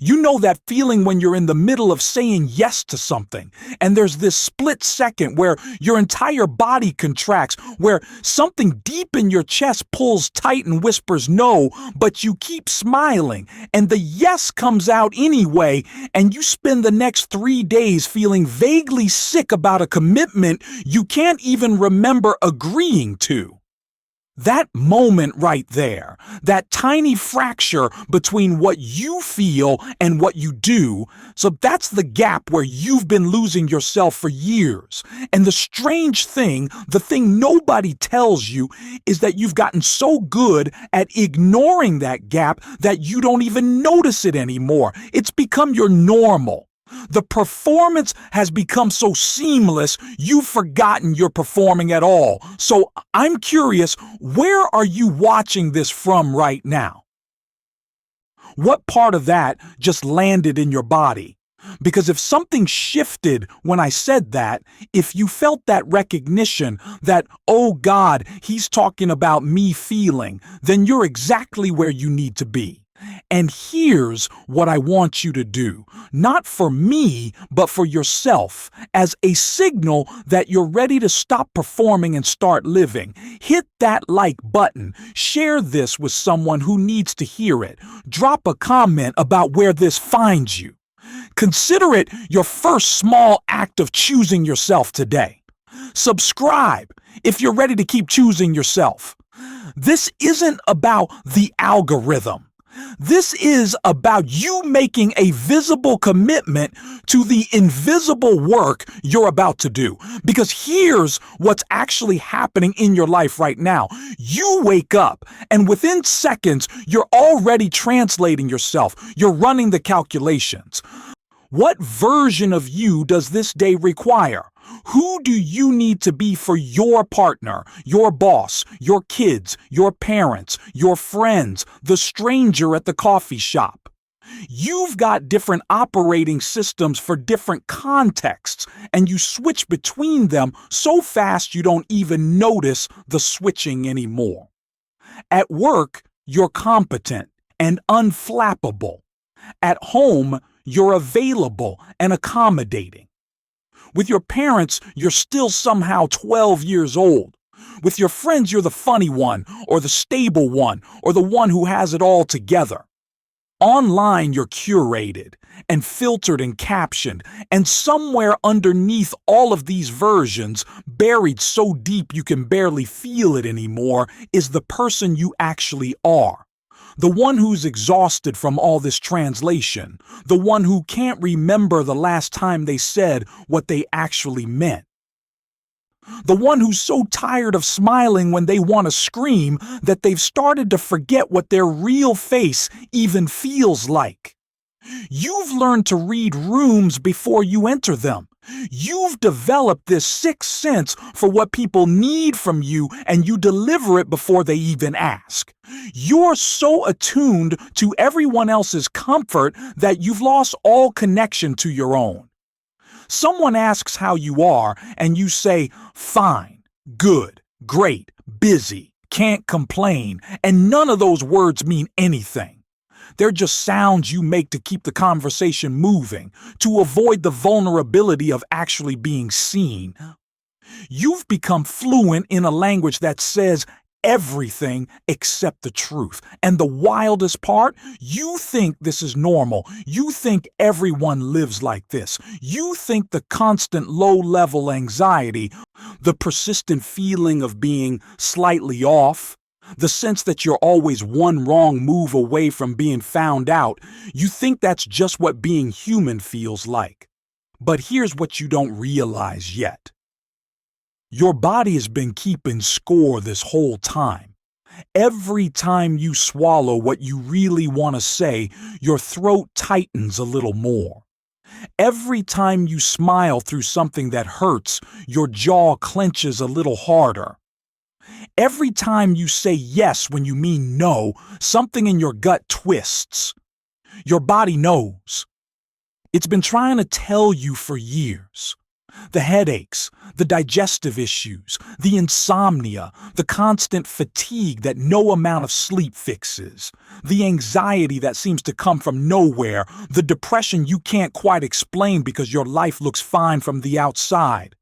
You know that feeling when you're in the middle of saying yes to something, and there's this split second where your entire body contracts, where something deep in your chest pulls tight and whispers no, but you keep smiling, and the yes comes out anyway, and you spend the next 3 days feeling vaguely sick about a commitment you can't even remember agreeing to. That moment right there, that tiny fracture between what you feel and what you do, so that's the gap where you've been losing yourself for years. And the strange thing, the thing nobody tells you, is that you've gotten so good at ignoring that gap that you don't even notice it anymore. It's become your normal. The performance has become so seamless, you've forgotten you're performing at all. So I'm curious, where are you watching this from right now? What part of that just landed in your body? Because if something shifted when I said that, if you felt that recognition that, oh God, he's talking about me feeling, then you're exactly where you need to be. And here's what I want you to do, not for me, but for yourself, as a signal that you're ready to stop performing and start living. Hit that like button, share this with someone who needs to hear it, drop a comment about where this finds you. Consider it your first small act of choosing yourself today. Subscribe if you're ready to keep choosing yourself. This isn't about the algorithm. This is about you making a visible commitment to the invisible work you're about to do. Because here's what's actually happening in your life right now. You wake up, and within seconds, you're already translating yourself. You're running the calculations. What version of you does this day require? Who do you need to be for your partner, your boss, your kids, your parents, your friends, the stranger at the coffee shop? You've got different operating systems for different contexts, and you switch between them so fast you don't even notice the switching anymore. At work, you're competent and unflappable. At home, you're available and accommodating. With your parents, you're still somehow 12 years old. With your friends, you're the funny one, or the stable one, or the one who has it all together. Online, you're curated and filtered and captioned, and somewhere underneath all of these versions, buried so deep you can barely feel it anymore, is the person you actually are. The one who's exhausted from all this translation. The one who can't remember the last time they said what they actually meant. The one who's so tired of smiling when they want to scream that they've started to forget what their real face even feels like. You've learned to read rooms before you enter them. You've developed this sixth sense for what people need from you, and you deliver it before they even ask. You're so attuned to everyone else's comfort that you've lost all connection to your own. Someone asks how you are, and you say, fine, good, great, busy, can't complain, and none of those words mean anything. They're just sounds you make to keep the conversation moving, to avoid the vulnerability of actually being seen. You've become fluent in a language that says everything except the truth. And the wildest part, you think this is normal. You think everyone lives like this. You think the constant low-level anxiety, the persistent feeling of being slightly off, the sense that you're always one wrong move away from being found out, you think that's just what being human feels like. But here's what you don't realize yet. Your body has been keeping score this whole time. Every time you swallow what you really want to say, your throat tightens a little more. Every time you smile through something that hurts, your jaw clenches a little harder. Every time you say yes when you mean no, something in your gut twists. Your body knows. It's been trying to tell you for years. The headaches, the digestive issues, the insomnia, the constant fatigue that no amount of sleep fixes, the anxiety that seems to come from nowhere, the depression you can't quite explain because your life looks fine from the outside.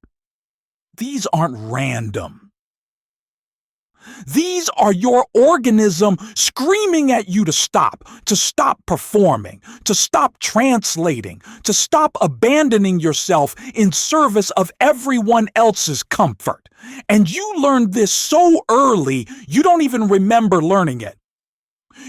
These aren't random. These are your organism screaming at you to stop performing, to stop translating, to stop abandoning yourself in service of everyone else's comfort. And you learned this so early, you don't even remember learning it.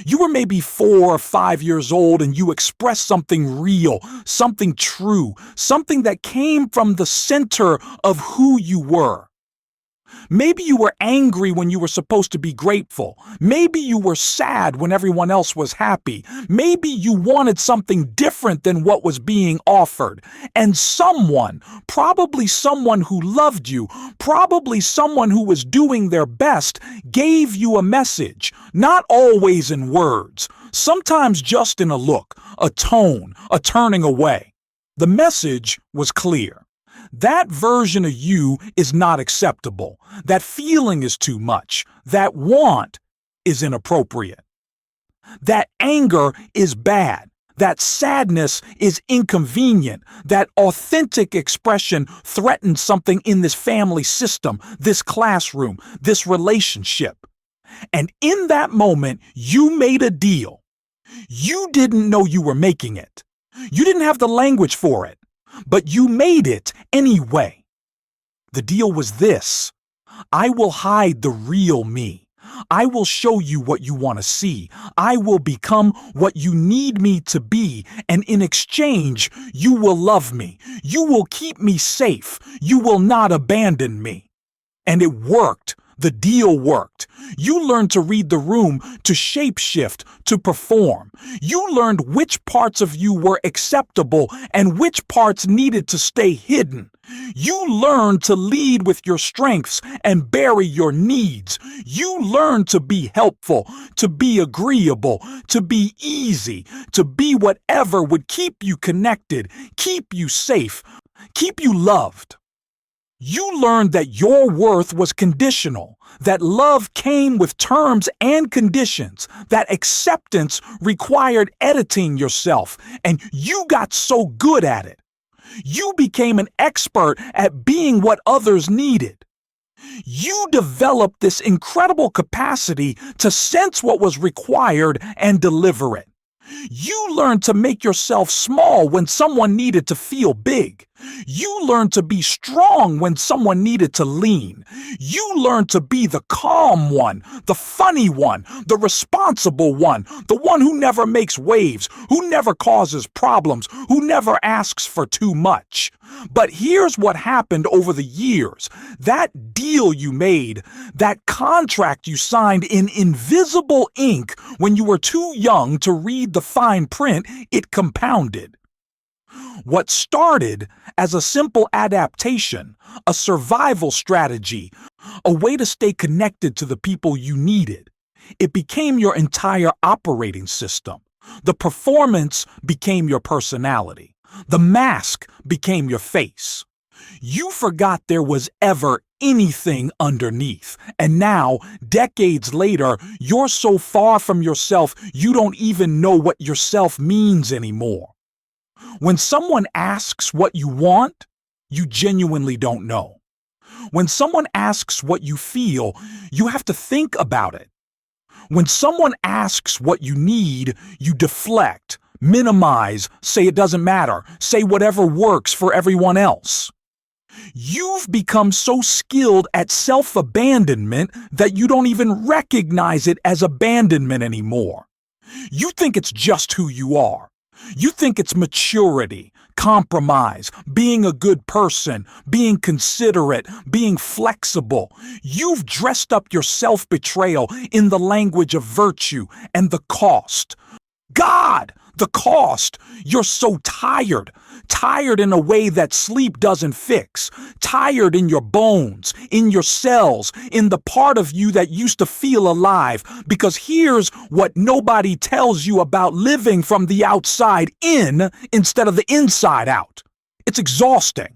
You were maybe 4 or 5 years old and you expressed something real, something true, something that came from the center of who you were. Maybe you were angry when you were supposed to be grateful. Maybe you were sad when everyone else was happy. Maybe you wanted something different than what was being offered. And someone, probably someone who loved you, probably someone who was doing their best, gave you a message, not always in words, sometimes just in a look, a tone, a turning away. The message was clear. That version of you is not acceptable. That feeling is too much. That want is inappropriate. That anger is bad. That sadness is inconvenient. That authentic expression threatens something in this family system, this classroom, this relationship. And in that moment, you made a deal. You didn't know you were making it. You didn't have the language for it. But you made it anyway. The deal was this: I will hide the real me. I will show you what you want to see. I will become what you need me to be, and in exchange, you will love me. You will keep me safe. You will not abandon me. And it worked. The deal worked. You learned to read the room, to shapeshift, to perform. You learned which parts of you were acceptable and which parts needed to stay hidden. You learned to lead with your strengths and bury your needs. You learned to be helpful, to be agreeable, to be easy, to be whatever would keep you connected, keep you safe, keep you loved. You learned that your worth was conditional, that love came with terms and conditions, that acceptance required editing yourself, and you got so good at it. You became an expert at being what others needed. You developed this incredible capacity to sense what was required and deliver it. You learned to make yourself small when someone needed to feel big. You learned to be strong when someone needed to lean. You learned to be the calm one, the funny one, the responsible one, the one who never makes waves, who never causes problems, who never asks for too much. But here's what happened over the years. That deal you made, that contract you signed in invisible ink when you were too young to read the fine print, it compounded. What started as a simple adaptation, a survival strategy, a way to stay connected to the people you needed, it became your entire operating system. The performance became your personality. The mask became your face. You forgot there was ever anything underneath. And now, decades later, you're so far from yourself, you don't even know what yourself means anymore. When someone asks what you want, you genuinely don't know. When someone asks what you feel, you have to think about it. When someone asks what you need, you deflect, minimize, say it doesn't matter, say whatever works for everyone else. You've become so skilled at self-abandonment that you don't even recognize it as abandonment anymore. You think it's just who you are. You think it's maturity, compromise, being a good person, being considerate, being flexible. You've dressed up your self-betrayal in the language of virtue and the cost. God, the cost. You're so tired. Tired in a way that sleep doesn't fix. Tired in your bones, in your cells, in the part of you that used to feel alive. Because here's what nobody tells you about living from the outside in instead of the inside out. It's exhausting.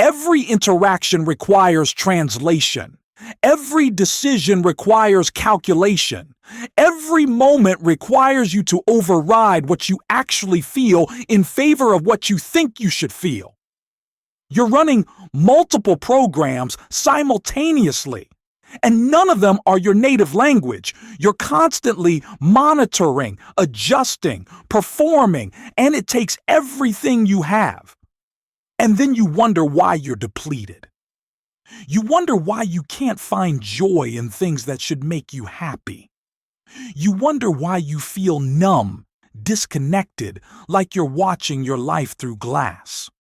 Every interaction requires translation. Every decision requires calculation. Every moment requires you to override what you actually feel in favor of what you think you should feel. You're running multiple programs simultaneously, and none of them are your native language. You're constantly monitoring, adjusting, performing, and it takes everything you have. And then you wonder why you're depleted. You wonder why you can't find joy in things that should make you happy. You wonder why you feel numb, disconnected, like you're watching your life through glass.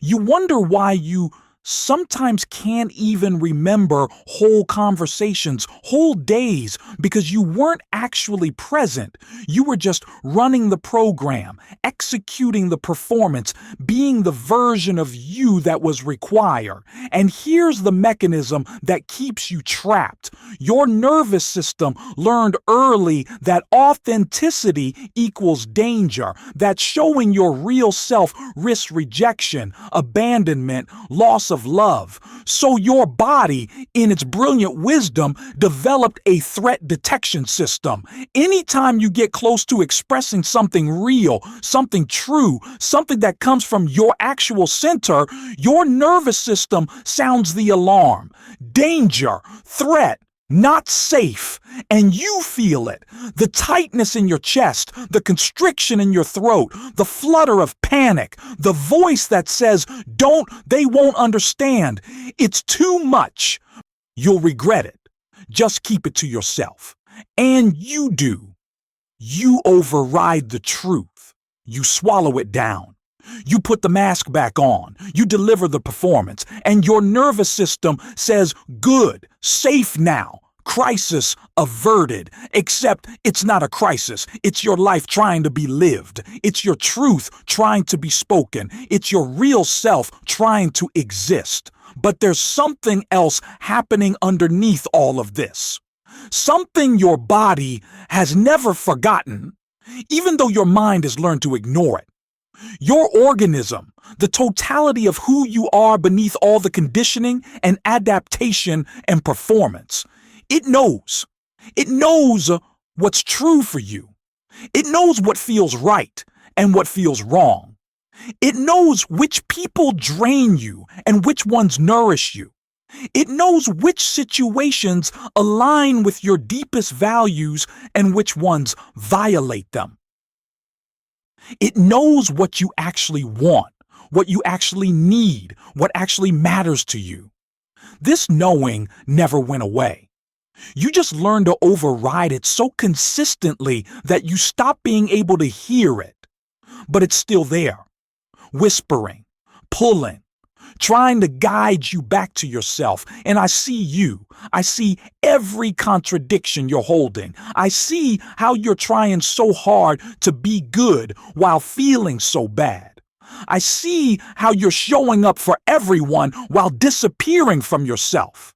You wonder why you sometimes can't even remember whole conversations, whole days, because you weren't actually present. You were just running the program, executing the performance, being the version of you that was required. And here's the mechanism that keeps you trapped. Your nervous system learned early that authenticity equals danger, that showing your real self risks rejection, abandonment, loss of love. So your body, in its brilliant wisdom, developed a threat detection system. Anytime you get close to expressing something real, something true, something that comes from your actual center, your nervous system sounds the alarm. Danger, threat, not safe, and you feel it. The tightness in your chest, the constriction in your throat, the flutter of panic, the voice that says, they won't understand. It's too much. You'll regret it. Just keep it to yourself. And you do. You override the truth. You swallow it down. You put the mask back on, you deliver the performance, and your nervous system says, good, safe now, crisis averted. Except it's not a crisis. It's your life trying to be lived. It's your truth trying to be spoken. It's your real self trying to exist. But there's something else happening underneath all of this. Something your body has never forgotten, even though your mind has learned to ignore it. Your organism, the totality of who you are beneath all the conditioning and adaptation and performance. It knows. It knows what's true for you. It knows what feels right and what feels wrong. It knows which people drain you and which ones nourish you. It knows which situations align with your deepest values and which ones violate them. It knows what you actually want, what you actually need, what actually matters to you. This knowing never went away. You just learned to override it so consistently that you stop being able to hear it. But it's still there, whispering, pulling, trying to guide you back to yourself. And I see you. I see every contradiction you're holding. I see how you're trying so hard to be good while feeling so bad. I see how you're showing up for everyone while disappearing from yourself.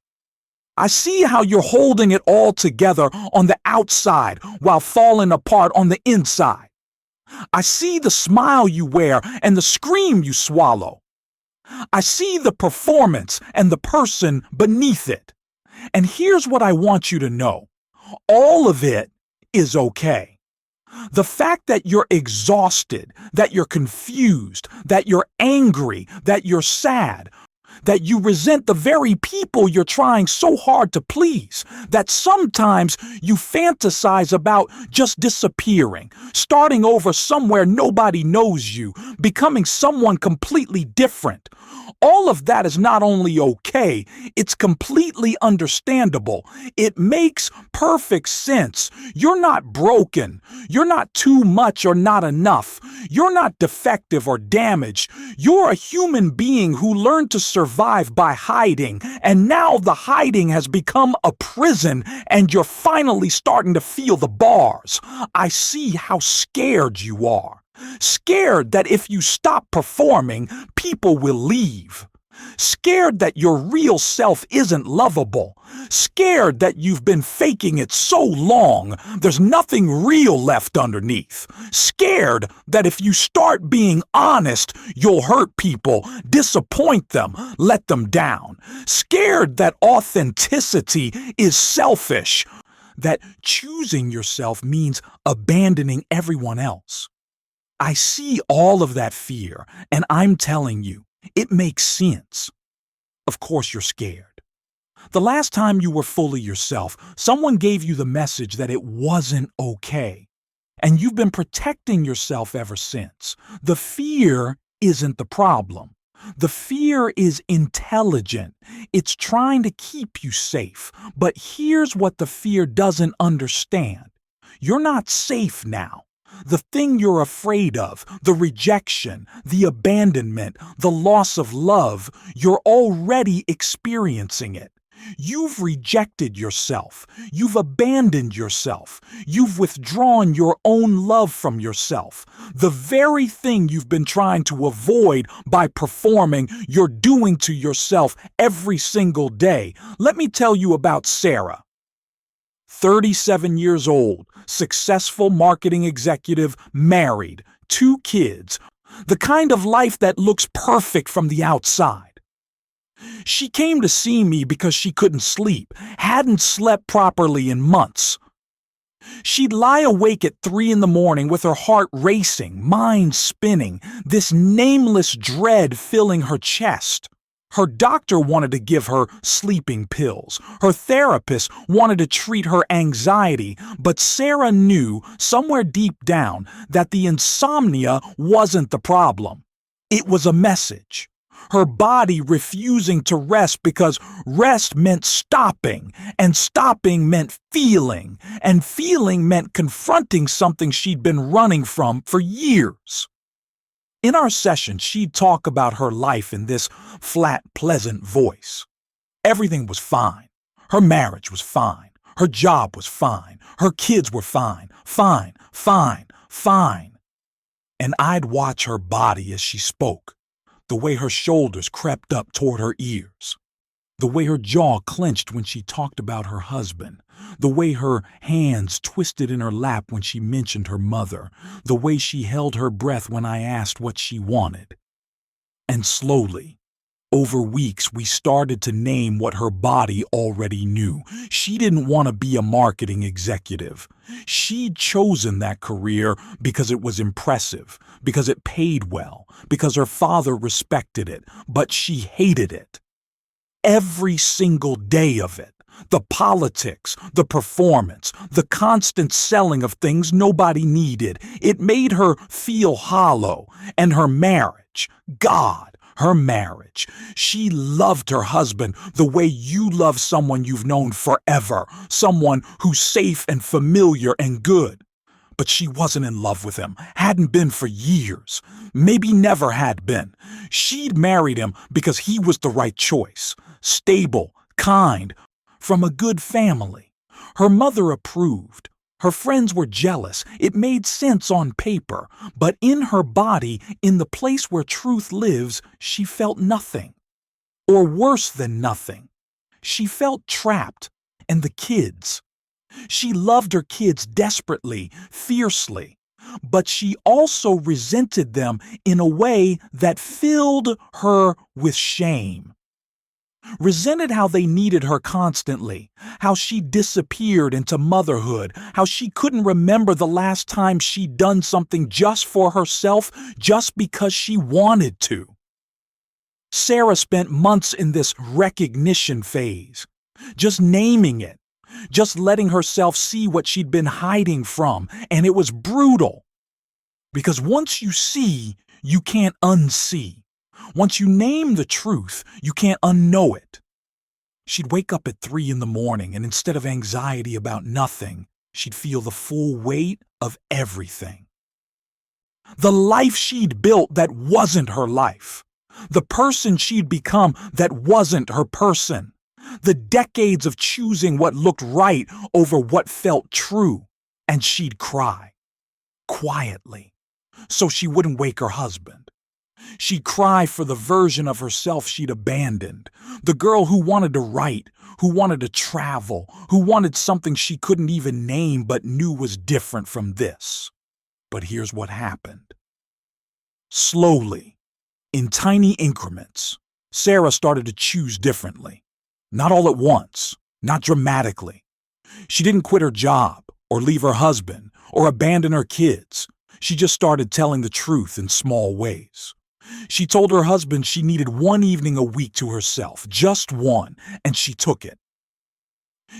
I see how you're holding it all together on the outside while falling apart on the inside. I see the smile you wear and the scream you swallow. I see the performance and the person beneath it. And here's what I want you to know. All of it is okay. The fact that you're exhausted, that you're confused, that you're angry, that you're sad, that you resent the very people you're trying so hard to please, that sometimes you fantasize about just disappearing, starting over somewhere nobody knows you, becoming someone completely different. All of that is not only okay, it's completely understandable. It makes perfect sense. You're not broken. You're not too much or not enough. You're not defective or damaged. You're a human being who learned to survive by hiding, and now the hiding has become a prison, and you're finally starting to feel the bars. I see how scared you are. Scared that if you stop performing, people will leave. Scared that your real self isn't lovable. Scared that you've been faking it so long, there's nothing real left underneath. Scared that if you start being honest, you'll hurt people, disappoint them, let them down. Scared that authenticity is selfish, that choosing yourself means abandoning everyone else. I see all of that fear, and I'm telling you, it makes sense. Of course you're scared. The last time you were fully yourself, someone gave you the message that it wasn't okay. And you've been protecting yourself ever since. The fear isn't the problem. The fear is intelligent. It's trying to keep you safe. But here's what the fear doesn't understand. You're not safe now. The thing you're afraid of, the rejection, the abandonment, the loss of love, you're already experiencing it. You've rejected yourself. You've abandoned yourself. You've withdrawn your own love from yourself. The very thing you've been trying to avoid by performing, you're doing to yourself every single day. Let me tell you about Sarah. 37 years old, successful marketing executive, married, 2 kids, the kind of life that looks perfect from the outside. She came to see me because she couldn't sleep, hadn't slept properly in months. She'd lie awake at 3 in the morning with her heart racing, mind spinning, this nameless dread filling her chest. Her doctor wanted to give her sleeping pills. Her therapist wanted to treat her anxiety, but Sarah knew somewhere deep down that the insomnia wasn't the problem. It was a message. Her body refusing to rest because rest meant stopping, and stopping meant feeling, and feeling meant confronting something she'd been running from for years. In our session, she'd talk about her life in this flat, pleasant voice. Everything was fine. Her marriage was fine. Her job was fine. Her kids were fine. Fine, fine, fine. And I'd watch her body as she spoke. The way her shoulders crept up toward her ears, the way her jaw clenched when she talked about her husband, the way her hands twisted in her lap when she mentioned her mother, the way she held her breath when I asked what she wanted. And slowly, over weeks, we started to name what her body already knew. She didn't want to be a marketing executive. She'd chosen that career because it was impressive, because it paid well, because her father respected it, but she hated it. Every single day of it. The politics, the performance, the constant selling of things nobody needed. It made her feel hollow. And her marriage, God, her marriage. She loved her husband the way you love someone you've known forever, someone who's safe and familiar and good. But she wasn't in love with him, hadn't been for years, maybe never had been. She'd married him because he was the right choice, stable, kind, from a good family. Her mother approved. Her friends were jealous. It made sense on paper, but in her body, in the place where truth lives, she felt nothing. Or worse than nothing. She felt trapped. And the kids. She loved her kids desperately, fiercely, but she also resented them in a way that filled her with shame. Resented how they needed her constantly, how she disappeared into motherhood, how she couldn't remember the last time she'd done something just for herself, just because she wanted to. Sarah spent months in this recognition phase, just naming it, just letting herself see what she'd been hiding from, and it was brutal. Because once you see, you can't unsee. Once you name the truth, you can't unknow it. She'd wake up at 3 in the morning, and instead of anxiety about nothing, she'd feel the full weight of everything. The life she'd built that wasn't her life. The person she'd become that wasn't her person. The decades of choosing what looked right over what felt true. And she'd cry. Quietly. So she wouldn't wake her husband. She'd cry for the version of herself she'd abandoned, the girl who wanted to write, who wanted to travel, who wanted something she couldn't even name but knew was different from this. But here's what happened. Slowly, in tiny increments, Sarah started to choose differently. Not all at once, not dramatically. She didn't quit her job, or leave her husband, or abandon her kids. She just started telling the truth in small ways. She told her husband she needed one evening a week to herself, just one, and she took it.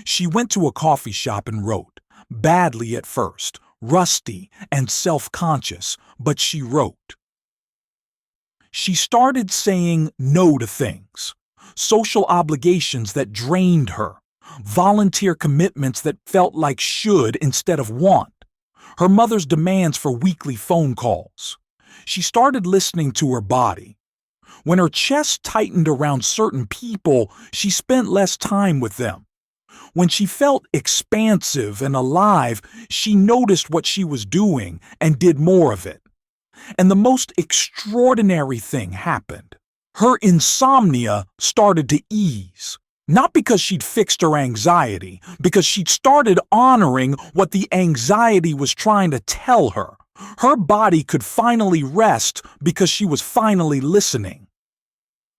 She went to a coffee shop and wrote, badly at first, rusty and self-conscious, but she wrote. She started saying no to things, social obligations that drained her, volunteer commitments that felt like should instead of want, her mother's demands for weekly phone calls. She started listening to her body. When her chest tightened around certain people, she spent less time with them. When she felt expansive and alive, she noticed what she was doing and did more of it. And the most extraordinary thing happened. Her insomnia started to ease. Not because she'd fixed her anxiety, because she'd started honoring what the anxiety was trying to tell her. Her body could finally rest because she was finally listening.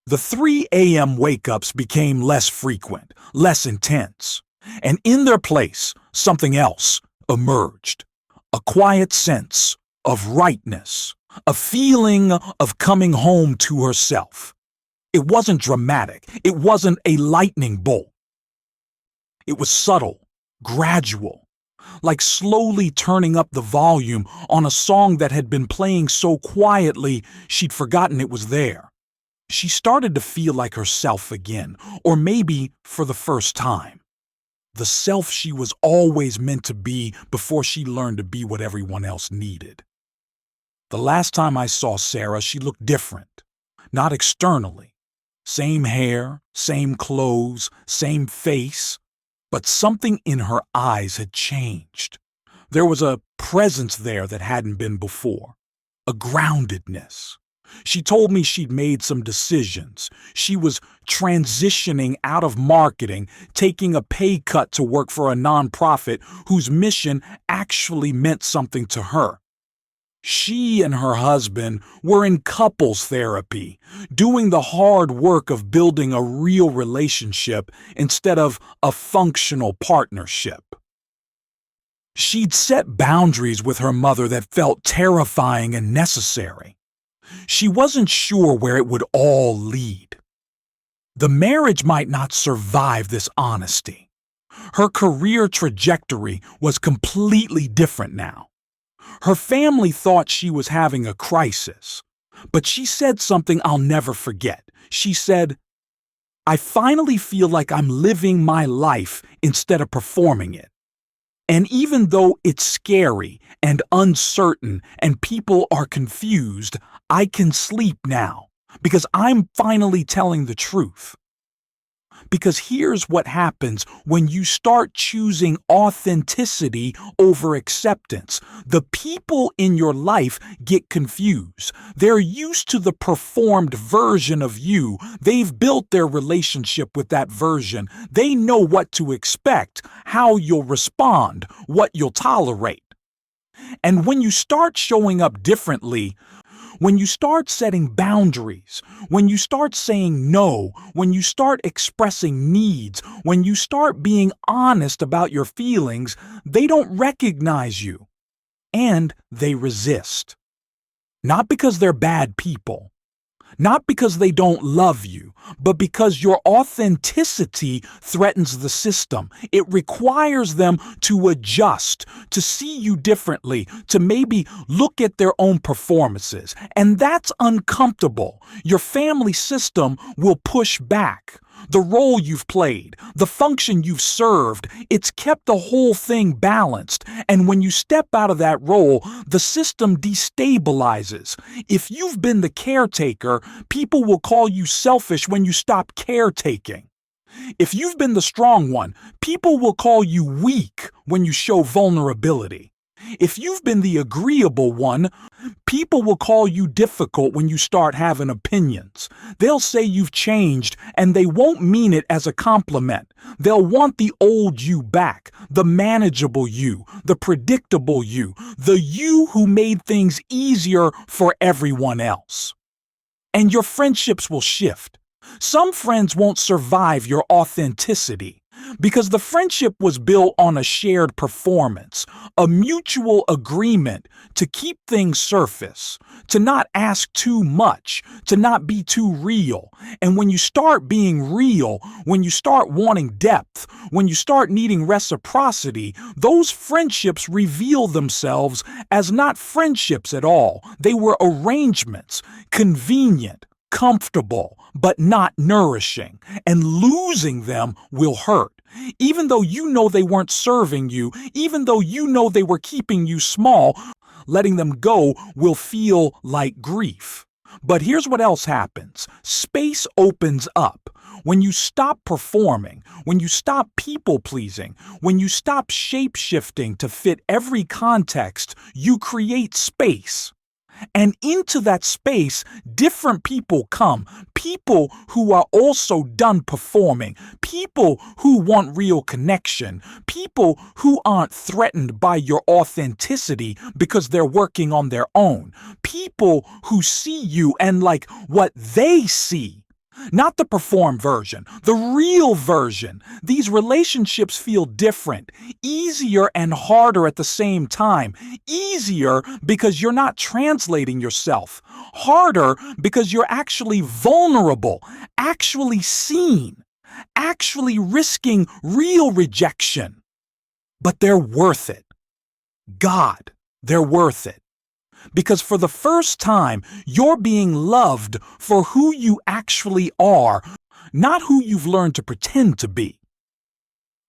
The 3 a.m. wake-ups became less frequent, less intense. And in their place, something else emerged. A quiet sense of rightness, a feeling of coming home to herself. It wasn't dramatic. It wasn't a lightning bolt. It was subtle, gradual, like slowly turning up the volume on a song that had been playing so quietly she'd forgotten it was there. She started to feel like herself again, or maybe for the first time. The self she was always meant to be before she learned to be what everyone else needed. The last time I saw Sarah, she looked different, not externally. Same hair, same clothes, same face, but something in her eyes had changed. There was a presence there that hadn't been before, a groundedness. She told me she'd made some decisions. She was transitioning out of marketing, taking a pay cut to work for a nonprofit whose mission actually meant something to her. She and her husband were in couples therapy, doing the hard work of building a real relationship instead of a functional partnership. She'd set boundaries with her mother that felt terrifying and necessary. She wasn't sure where it would all lead. The marriage might not survive this honesty. Her career trajectory was completely different now. Her family thought she was having a crisis, but she said something I'll never forget. She said, "I finally feel like I'm living my life instead of performing it. And even though it's scary and uncertain and people are confused, I can sleep now because I'm finally telling the truth." Because here's what happens when you start choosing authenticity over acceptance. The people in your life get confused. They're used to the performed version of you. They've built their relationship with that version. They know what to expect, how you'll respond, what you'll tolerate. And when you start showing up differently, when you start setting boundaries, when you start saying no, when you start expressing needs, when you start being honest about your feelings, they don't recognize you. And they resist. Not because they're bad people, not because they don't love you, but because your authenticity threatens the system. It requires them to adjust, to see you differently, to maybe look at their own performances. And that's uncomfortable. Your family system will push back. The role you've played, the function you've served, it's kept the whole thing balanced. And when you step out of that role, the system destabilizes. If you've been the caretaker, people will call you selfish when you stop caretaking. If you've been the strong one, people will call you weak when you show vulnerability. If you've been the agreeable one, people will call you difficult when you start having opinions. They'll say you've changed, and they won't mean it as a compliment. They'll want the old you back, the manageable you, the predictable you, the you who made things easier for everyone else. And your friendships will shift. Some friends won't survive your authenticity because the friendship was built on a shared performance, a mutual agreement to keep things surface, to not ask too much, to not be too real. And when you start being real, when you start wanting depth, when you start needing reciprocity, those friendships reveal themselves as not friendships at all. They were arrangements, convenient, comfortable, but not nourishing, and losing them will hurt. Even though you know they weren't serving you, even though you know they were keeping you small, letting them go will feel like grief. But here's what else happens. Space opens up. When you stop performing, when you stop people-pleasing, when you stop shape-shifting to fit every context, you create space. And into that space, different people come. People who are also done performing. People who want real connection. People who aren't threatened by your authenticity because they're working on their own. People who see you and like what they see. Not the perform version, the real version. These relationships feel different, easier and harder at the same time. Easier because you're not translating yourself. Harder because you're actually vulnerable, actually seen, actually risking real rejection. But they're worth it. God, they're worth it. Because for the first time, you're being loved for who you actually are, not who you've learned to pretend to be.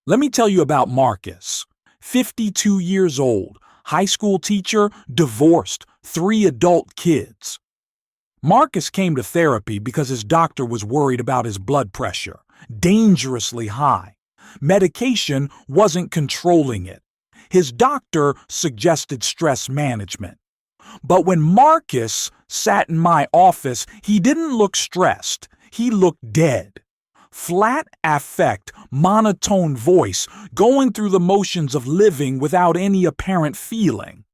Let me tell you about Marcus, 52 years old, high school teacher, divorced, 3 adult kids. Marcus came to therapy because his doctor was worried about his blood pressure, dangerously high. Medication wasn't controlling it. His doctor suggested stress management. But when Marcus sat in my office, he didn't look stressed. He looked dead. Flat affect, monotone voice, going through the motions of living without any apparent feeling.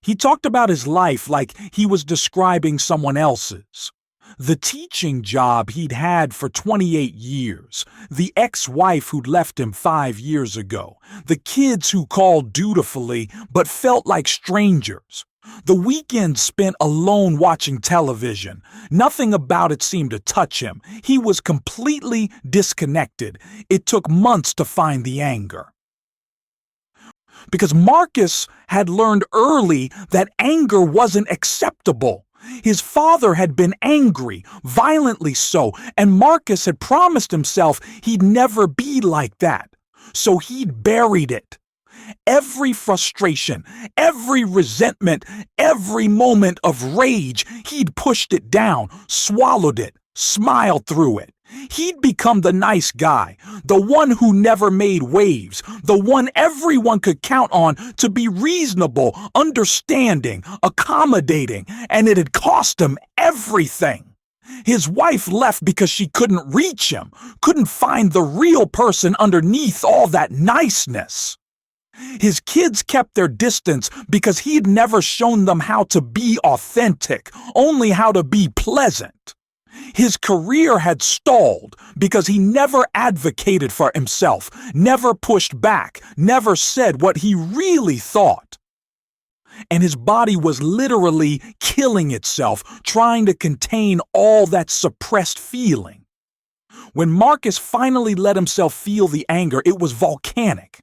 He talked about his life like he was describing someone else's. The teaching job he'd had for 28 years, the ex-wife who'd left him 5 years ago, the kids who called dutifully but felt like strangers. The weekend spent alone watching television. Nothing about it seemed to touch him. He was completely disconnected. It took months to find the anger. Because Marcus had learned early that anger wasn't acceptable. His father had been angry, violently so, and Marcus had promised himself he'd never be like that. So he'd buried it. Every frustration, every resentment, every moment of rage, he'd pushed it down, swallowed it, smiled through it. He'd become the nice guy, the one who never made waves, the one everyone could count on to be reasonable, understanding, accommodating, and it had cost him everything. His wife left because she couldn't reach him, couldn't find the real person underneath all that niceness. His kids kept their distance because he'd never shown them how to be authentic, only how to be pleasant. His career had stalled because he never advocated for himself, never pushed back, never said what he really thought. And his body was literally killing itself, trying to contain all that suppressed feeling. When Marcus finally let himself feel the anger, it was volcanic.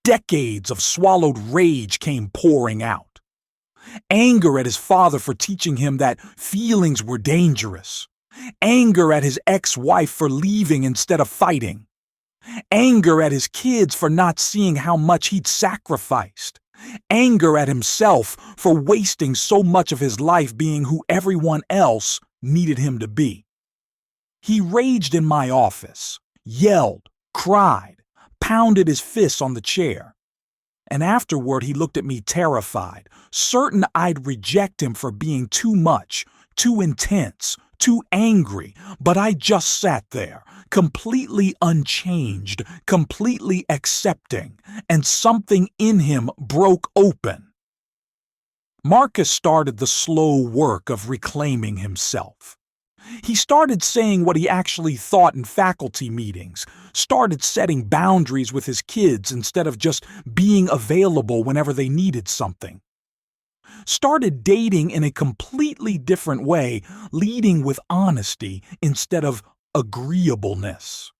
Decades of swallowed rage came pouring out. Anger at his father for teaching him that feelings were dangerous. Anger at his ex-wife for leaving instead of fighting. Anger at his kids for not seeing how much he'd sacrificed. Anger at himself for wasting so much of his life being who everyone else needed him to be. He raged in my office, yelled, cried, pounded his fists on the chair. And afterward, he looked at me terrified, certain I'd reject him for being too much, too intense, too angry. But I just sat there, completely unchanged, completely accepting, and something in him broke open. Marcus started the slow work of reclaiming himself. He started saying what he actually thought in faculty meetings, started setting boundaries with his kids instead of just being available whenever they needed something. Started dating in a completely different way, leading with honesty instead of agreeableness.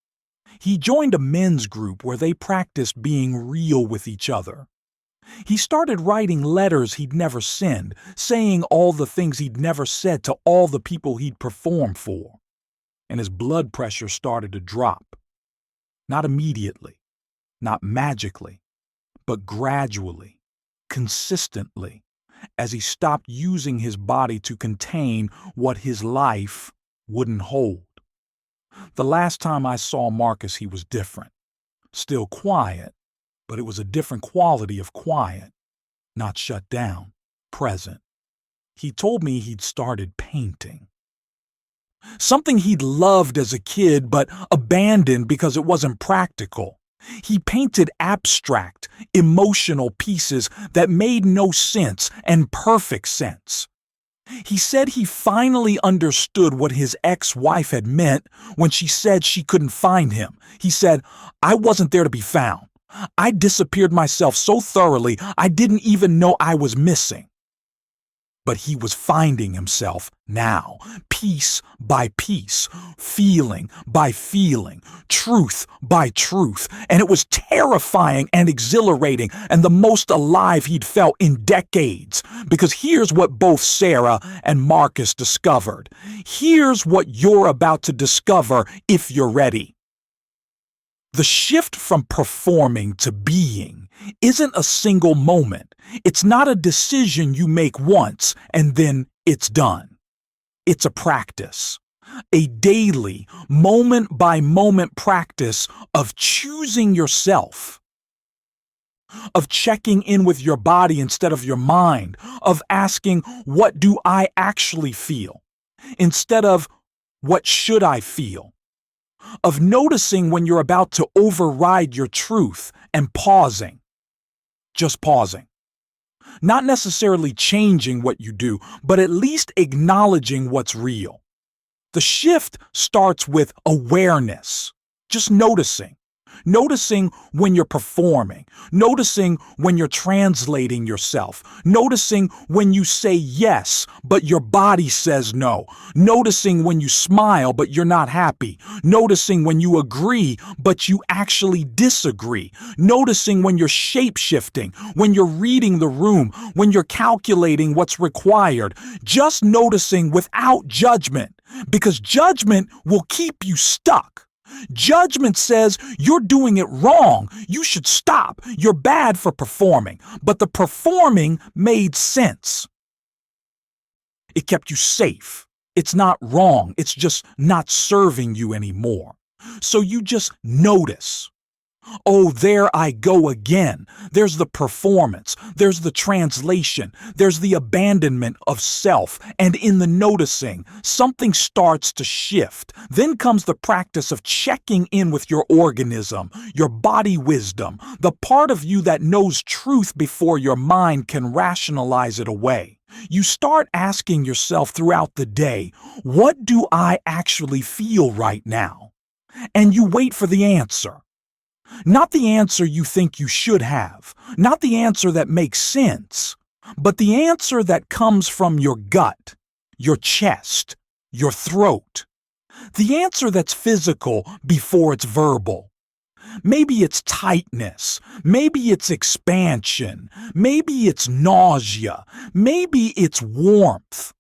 He joined a men's group where they practiced being real with each other. He started writing letters he'd never sent, saying all the things he'd never said to all the people he'd performed for. And his blood pressure started to drop. Not immediately, not magically, but gradually, consistently, as he stopped using his body to contain what his life wouldn't hold. The last time I saw Marcus, he was different. Still quiet, but it was a different quality of quiet, not shut down, present. He told me he'd started painting. Something he'd loved as a kid but abandoned because it wasn't practical. He painted abstract, emotional pieces that made no sense and perfect sense. He said he finally understood what his ex-wife had meant when she said she couldn't find him. He said, "I wasn't there to be found. I disappeared myself so thoroughly I didn't even know I was missing." But he was finding himself now, piece by piece, feeling by feeling, truth by truth, and it was terrifying and exhilarating and the most alive he'd felt in decades. Because here's what both Sarah and Marcus discovered. Here's what you're about to discover if you're ready. The shift from performing to being isn't a single moment. It's not a decision you make once and then it's done. It's a practice, a daily, moment-by-moment practice of choosing yourself, of checking in with your body instead of your mind, of asking, what do I actually feel, instead of what should I feel? Of noticing when you're about to override your truth and pausing. Just pausing. Not necessarily changing what you do, but at least acknowledging what's real. The shift starts with awareness, just noticing. Noticing when you're performing, noticing when you're translating yourself, noticing when you say yes, but your body says no, noticing when you smile, but you're not happy, noticing when you agree, but you actually disagree, noticing when you're shape-shifting, when you're reading the room, when you're calculating what's required, just noticing without judgment, because judgment will keep you stuck. Judgment says you're doing it wrong. You should stop. You're bad for performing. But the performing made sense. It kept you safe. It's not wrong. It's just not serving you anymore. So you just notice. Oh, there I go again. There's the performance. There's the translation. There's the abandonment of self. And in the noticing, something starts to shift. Then comes the practice of checking in with your organism, your body wisdom, the part of you that knows truth before your mind can rationalize it away. You start asking yourself throughout the day, what do I actually feel right now? And you wait for the answer. Not the answer you think you should have, not the answer that makes sense, but the answer that comes from your gut, your chest, your throat. The answer that's physical before it's verbal. Maybe it's tightness, maybe it's expansion, maybe it's nausea, maybe it's warmth.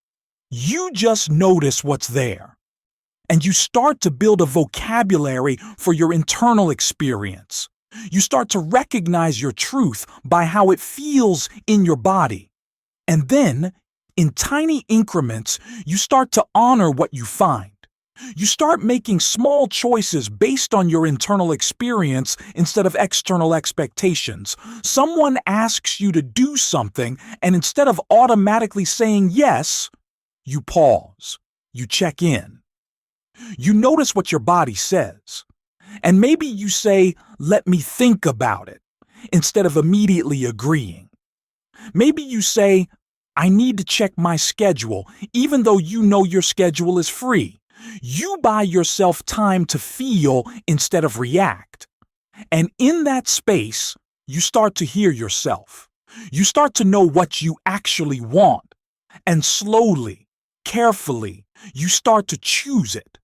You just notice what's there. And you start to build a vocabulary for your internal experience. You start to recognize your truth by how it feels in your body. And then, in tiny increments, you start to honor what you find. You start making small choices based on your internal experience instead of external expectations. Someone asks you to do something, and instead of automatically saying yes, you pause. You check in. You notice what your body says. And maybe you say, "Let me think about it," instead of immediately agreeing. Maybe you say, "I need to check my schedule," even though you know your schedule is free. You buy yourself time to feel instead of react. And in that space, you start to hear yourself. You start to know what you actually want. And slowly, carefully, you start to choose it.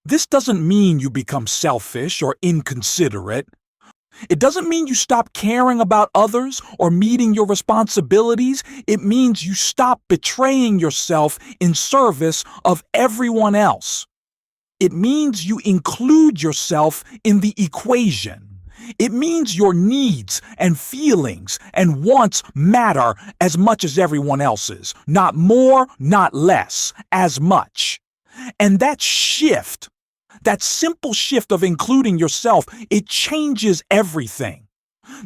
This doesn't mean you become selfish or inconsiderate. It doesn't mean you stop caring about others or meeting your responsibilities. It means you stop betraying yourself in service of everyone else. It means you include yourself in the equation. It means your needs and feelings and wants matter as much as everyone else's. Not more, not less, as much. And that shift, that simple shift of including yourself, it changes everything.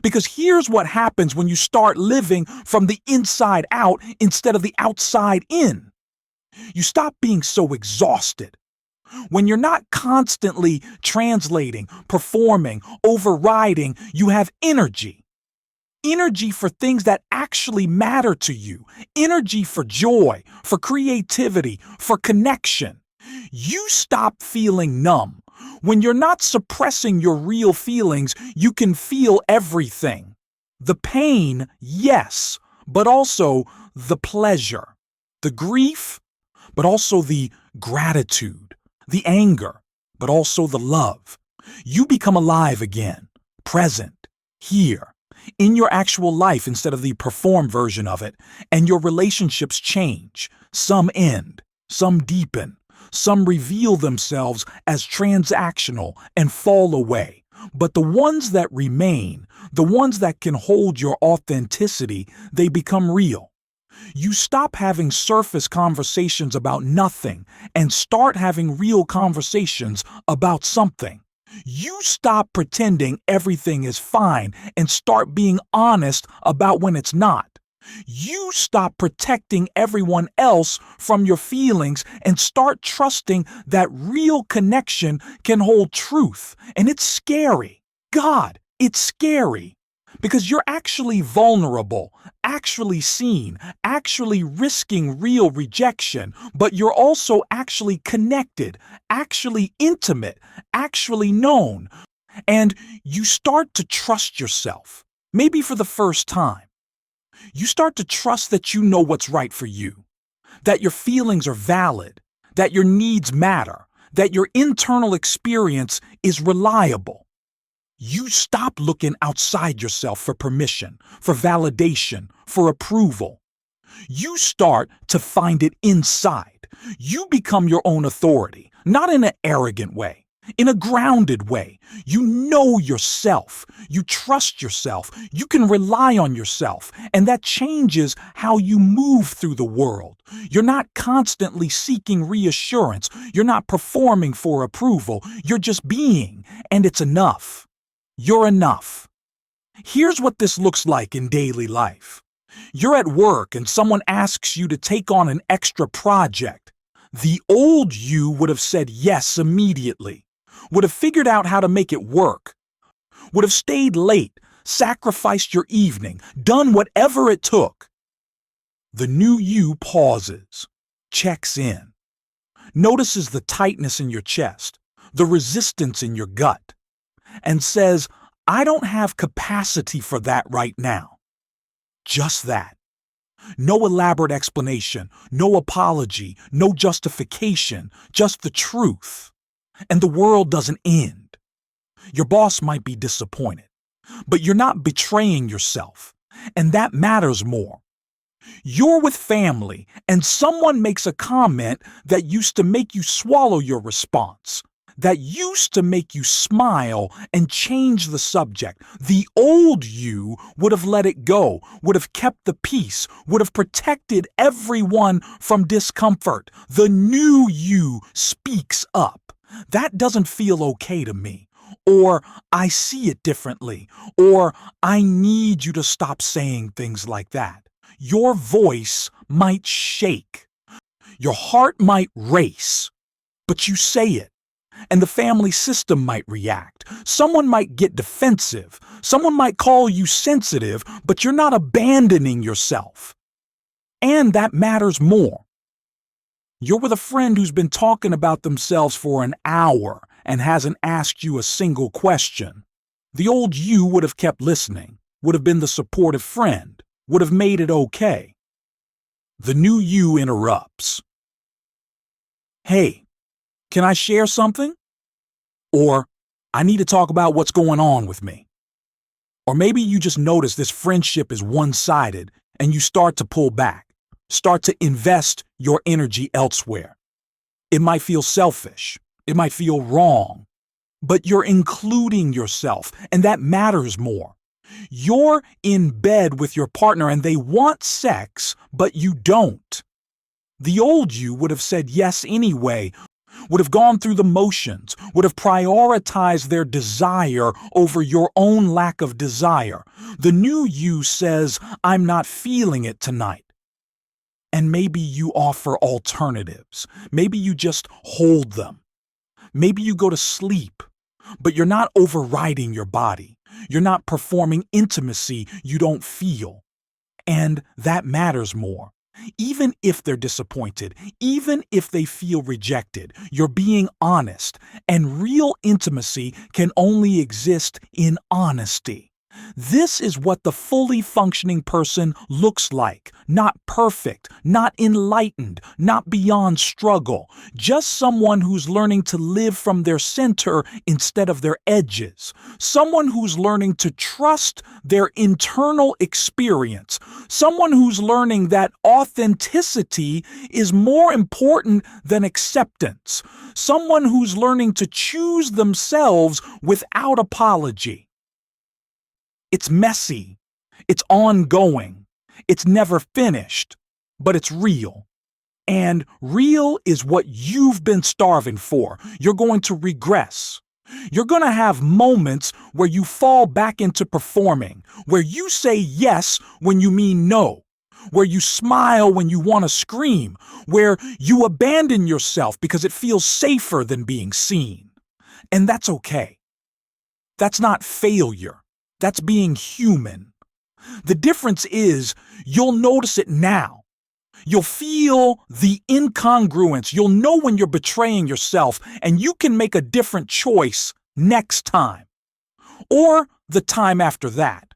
Because here's what happens when you start living from the inside out instead of the outside in. You stop being so exhausted. When you're not constantly translating, performing, overriding, you have energy. Energy for things that actually matter to you. Energy for joy, for creativity, for connection. You stop feeling numb. When you're not suppressing your real feelings, you can feel everything. The pain, yes, but also the pleasure. The grief, but also the gratitude. The anger, but also the love. You become alive again, present, here, in your actual life instead of the perform version of it, and your relationships change. Some end, some deepen. Some reveal themselves as transactional and fall away. But the ones that remain, the ones that can hold your authenticity, they become real. You stop having surface conversations about nothing and start having real conversations about something. You stop pretending everything is fine and start being honest about when it's not. You stop protecting everyone else from your feelings and start trusting that real connection can hold truth. And it's scary. God, it's scary. Because you're actually vulnerable, actually seen, actually risking real rejection, but you're also actually connected, actually intimate, actually known. And you start to trust yourself, maybe for the first time. You start to trust that you know what's right for you, that your feelings are valid, that your needs matter, that your internal experience is reliable. You stop looking outside yourself for permission, for validation, for approval. You start to find it inside. You become your own authority, not in an arrogant way, in a grounded way. You know yourself. You trust yourself. You can rely on yourself. And that changes how you move through the world. You're not constantly seeking reassurance. You're not performing for approval. You're just being, and it's enough. You're enough. Here's what this looks like in daily life. You're at work and someone asks you to take on an extra project. The old you would have said yes immediately, would have figured out how to make it work, would have stayed late, sacrificed your evening, done whatever it took. The new you pauses, checks in, notices the tightness in your chest, the resistance in your gut, and says, "I don't have capacity for that right now." Just that. No elaborate explanation, no apology, no justification, just the truth. And the world doesn't end. Your boss might be disappointed, but you're not betraying yourself, and that matters more. You're with family, and someone makes a comment that used to make you swallow your response. that used to make you smile and change the subject. The old you would have let it go, would have kept the peace, would have protected everyone from discomfort. The new you speaks up. That doesn't feel okay to me. Or I see it differently. Or I need you to stop saying things like that. Your voice might shake. Your heart might race. But you say it. And the family system might react. Someone might get defensive. Someone might call you sensitive, but you're not abandoning yourself. And that matters more. You're with a friend who's been talking about themselves for an hour and hasn't asked you a single question. The old you would have kept listening, would have been the supportive friend, would have made it okay. The new you interrupts. Hey, can I share something? Or, I need to talk about what's going on with me. Or maybe you just notice this friendship is one-sided and you start to pull back, start to invest your energy elsewhere. It might feel selfish, it might feel wrong, but you're including yourself, and that matters more. You're in bed with your partner and they want sex, but you don't. The old you would have said yes anyway, would have gone through the motions, would have prioritized their desire over your own lack of desire. The new you says, I'm not feeling it tonight. And maybe you offer alternatives. Maybe you just hold them. Maybe you go to sleep, but you're not overriding your body. You're not performing intimacy you don't feel. And that matters more. Even if they're disappointed, even if they feel rejected, you're being honest, and real intimacy can only exist in honesty. This is what the fully functioning person looks like. Not perfect, not enlightened, not beyond struggle. Just someone who's learning to live from their center instead of their edges. Someone who's learning to trust their internal experience. Someone who's learning that authenticity is more important than acceptance. Someone who's learning to choose themselves without apology. It's messy, it's ongoing, it's never finished, but it's real. And real is what you've been starving for. You're going to regress. You're going to have moments where you fall back into performing, where you say yes when you mean no, where you smile when you want to scream, where you abandon yourself because it feels safer than being seen. And that's okay. That's not failure. That's being human. The difference is you'll notice it now. You'll feel the incongruence. You'll know when you're betraying yourself, and you can make a different choice next time. Or the time after that.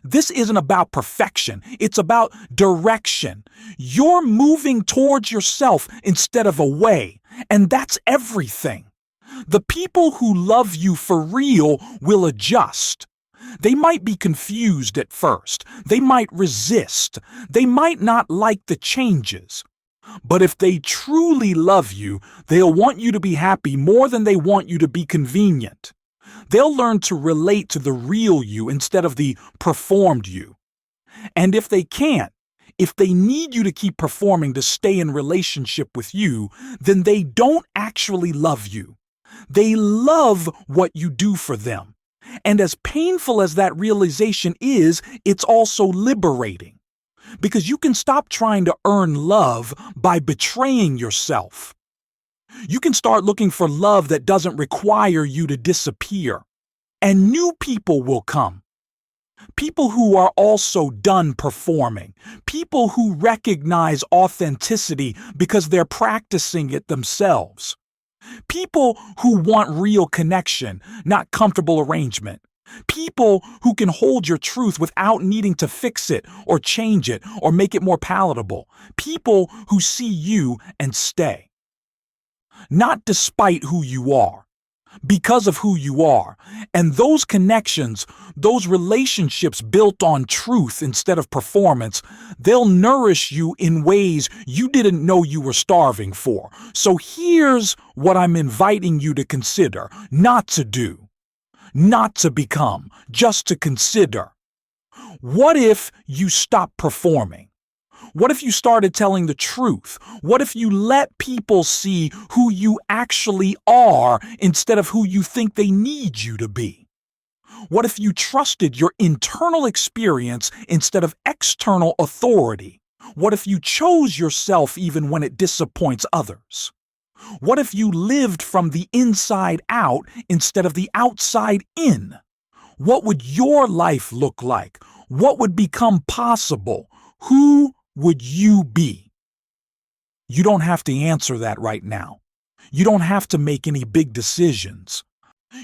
This isn't about perfection. It's about direction. You're moving towards yourself instead of away, and that's everything. The people who love you for real will adjust. They might be confused at first. They might resist. They might not like the changes. But if they truly love you, they'll want you to be happy more than they want you to be convenient. They'll learn to relate to the real you instead of the performed you. And if they can't, if they need you to keep performing to stay in relationship with you, then they don't actually love you. They love what you do for them. And as painful as that realization is, it's also liberating. Because you can stop trying to earn love by betraying yourself. You can start looking for love that doesn't require you to disappear. And new people will come. People who are also done performing. People who recognize authenticity because they're practicing it themselves. People who want real connection, not comfortable arrangement. People who can hold your truth without needing to fix it or change it or make it more palatable. People who see you and stay. Not despite who you are, because of who you are. And those connections, those relationships built on truth instead of performance, they'll nourish you in ways you didn't know you were starving for. So here's what I'm inviting you to consider, not to do, not to become, just to consider. What if you stopped performing? What if you started telling the truth? What if you let people see who you actually are instead of who you think they need you to be? What if you trusted your internal experience instead of external authority? What if you chose yourself even when it disappoints others? What if you lived from the inside out instead of the outside in? What would your life look like? What would become possible? Who would you be? You don't have to answer that right now. You don't have to make any big decisions.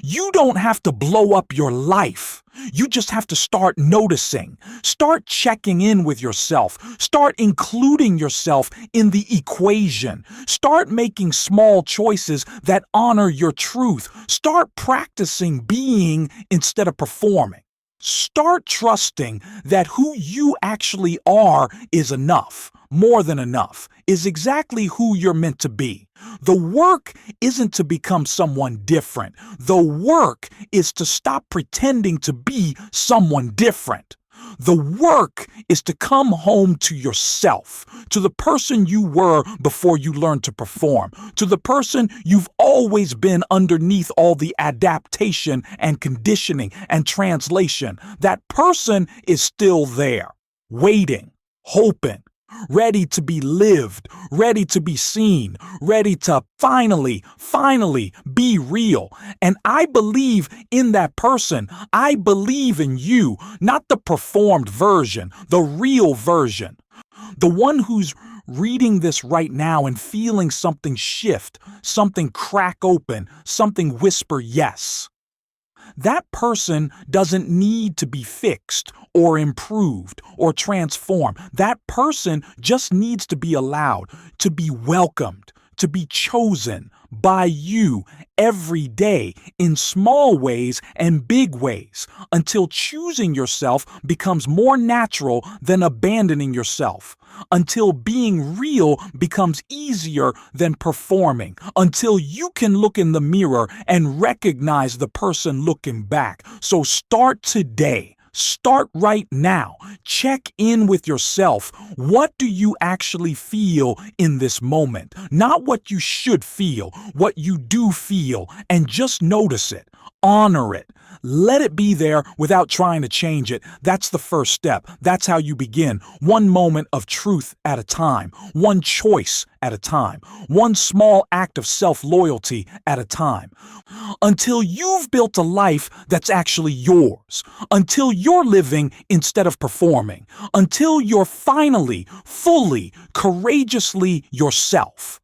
You don't have to blow up your life. You just have to start noticing. Start checking in with yourself. Start including yourself in the equation. Start making small choices that honor your truth. Start practicing being instead of performing. Start trusting that who you actually are is enough, more than enough, is exactly who you're meant to be. The work isn't to become someone different. The work is to stop pretending to be someone different. The work is to come home to yourself, to the person you were before you learned to perform, to the person you've always been underneath all the adaptation and conditioning and translation. That person is still there, waiting, hoping, ready to be lived, ready to be seen, ready to finally be real. And I believe in that person. I believe in you, not the performed version, the real version. The one who's reading this right now and feeling something shift, something crack open, something whisper yes. That person doesn't need to be fixed or improved or transformed. That person just needs to be allowed, to be welcomed, to be chosen by you every day in small ways and big ways until choosing yourself becomes more natural than abandoning yourself, until being real becomes easier than performing, until you can look in the mirror and recognize the person looking back. So start today. Start right now. Check in with yourself. What do you actually feel in this moment? Not what you should feel, what you do feel, and just notice it. Honor it. Let it be there without trying to change it. That's the first step. That's how you begin. One moment of truth at a time. One choice at a time. One small act of self-loyalty at a time. Until you've built a life that's actually yours. Until you're living instead of performing. Until you're finally, fully, courageously yourself.